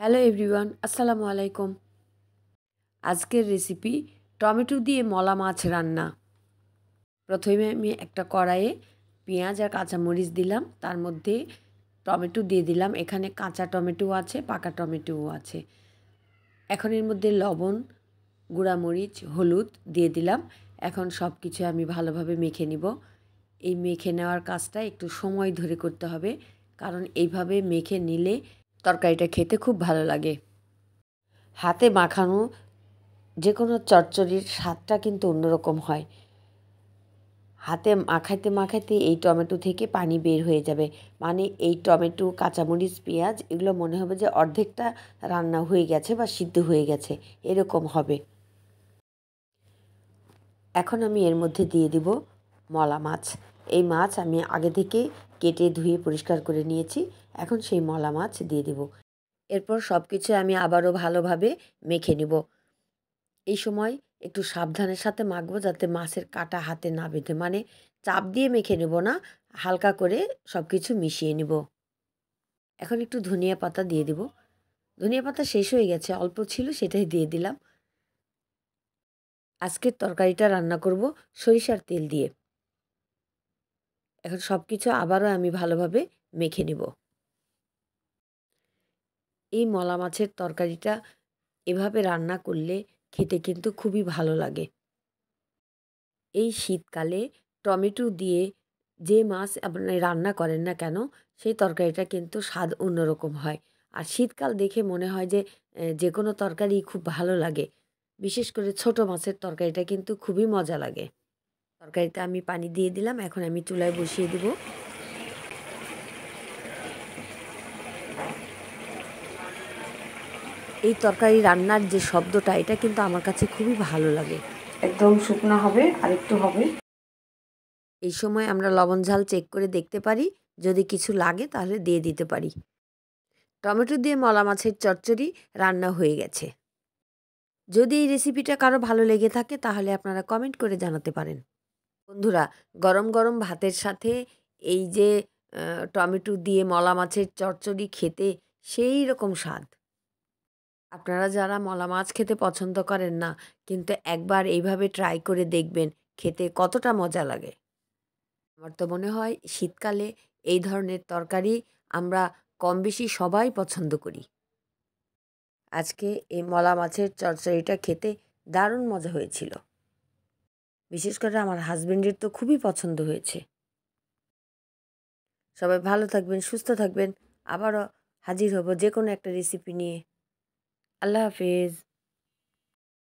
Hello everyone, আসসালামু আলাইকুম। আজকের রেসিপি টমেটো দিয়ে মলা মাছ রান্না। প্রথমে আমি একটা কড়াইয়ে পেঁয়াজ আর কাঁচামরিচ দিলাম, তার মধ্যে টমেটো দিয়ে দিলাম। এখানে কাঁচা টমেটো আছে, পাকা টমেটোও আছে। এখন এর মধ্যে লবণ, গুঁড়ামরিচ, হলুদ দিয়ে দিলাম। এখন সব কিছু আমি ভালোভাবে মেখে নিব। এই মেখে নেওয়ার কাজটা একটু সময় ধরে করতে হবে, কারণ এইভাবে মেখে নিলে তরকারিটা খেতে খুব ভালো লাগে। হাতে মাখানো যে কোনো চচ্চড়ির স্বাদটা কিন্তু অন্যরকম হয়। হাতে মাখাইতে মাখাইতে এই টমেটো থেকে পানি বের হয়ে যাবে, মানে এই টমেটো, কাঁচামরিচ, পেঁয়াজ এগুলো মনে হবে যে অর্ধেকটা রান্না হয়ে গেছে বা সিদ্ধ হয়ে গেছে, এরকম হবে। এখন আমি এর মধ্যে দিয়ে দিব মলা মাছ। এই মাছ আমি আগে থেকে কেটে ধুয়ে পরিষ্কার করে নিয়েছি। এখন সেই মলা মাছ দিয়ে দিব। এরপর সব কিছু আমি আবারও ভালোভাবে মেখে নিব। এই সময় একটু সাবধানের সাথে মাখবো, যাতে মাছের কাঁটা হাতে না বেঁধে, মানে চাপ দিয়ে মেখে নেব না, হালকা করে সব কিছু মিশিয়ে নিব। এখন একটু ধনিয়া পাতা দিয়ে দিব। ধনিয়া পাতা শেষ হয়ে গেছে, অল্প ছিল, সেটাই দিয়ে দিলাম। আজকের তরকারিটা রান্না করব সরিষার তেল দিয়ে। এখন সব কিছু আবারও আমি ভালোভাবে মেখে নেব। এই মলা মাছের তরকারিটা এভাবে রান্না করলে খেতে কিন্তু খুবই ভালো লাগে। এই শীতকালে টমেটো দিয়ে যে মাছ আপনি রান্না করেন না কেন, সেই তরকারিটা কিন্তু স্বাদ অন্যরকম হয়। আর শীতকাল দেখে মনে হয় যে যে কোনো তরকারি খুব ভালো লাগে। বিশেষ করে ছোট মাছের তরকারিটা কিন্তু খুবই মজা লাগে। তরকারিতে আমি পানি দিয়ে দিলাম, এখন আমি চুলায় বসিয়ে দিব। এই তরকারি রান্নার যে শব্দটা, এটা কিন্তু আমার কাছে খুবই ভালো লাগে। একদম শুকনা হবে, আরেকটু হবে। এই সময় আমরা লবণ ঝাল চেক করে দেখতে পারি, যদি কিছু লাগে তাহলে দিয়ে দিতে পারি। টমেটো দিয়ে মলা মাছের চচ্চড়ি রান্না হয়ে গেছে। যদি এই রেসিপিটা কারো ভালো লেগে থাকে তাহলে আপনারা কমেন্ট করে জানাতে পারেন। বন্ধুরা, গরম গরম ভাতের সাথে এই যে টমেটো দিয়ে মলা মাছের চচ্চড়ি খেতে সেই রকম স্বাদ। আপনারা যারা মলা মাছ খেতে পছন্দ করেন না, কিন্তু একবার এইভাবে ট্রাই করে দেখবেন খেতে কতটা মজা লাগে। আমার তো মনে হয় শীতকালে এই ধরনের তরকারি আমরা কম বেশি সবাই পছন্দ করি। আজকে এই মলা মাছের চচ্চড়িটা খেতে দারুণ মজা হয়েছিল। বিশেষ করে আমার হাজবেন্ডের তো খুবই পছন্দ হয়েছে। সবাই ভালো থাকবেন, সুস্থ থাকবেন। আবারও হাজির হব যে কোনো একটা রেসিপি নিয়ে। আল্লাহ হাফেজ।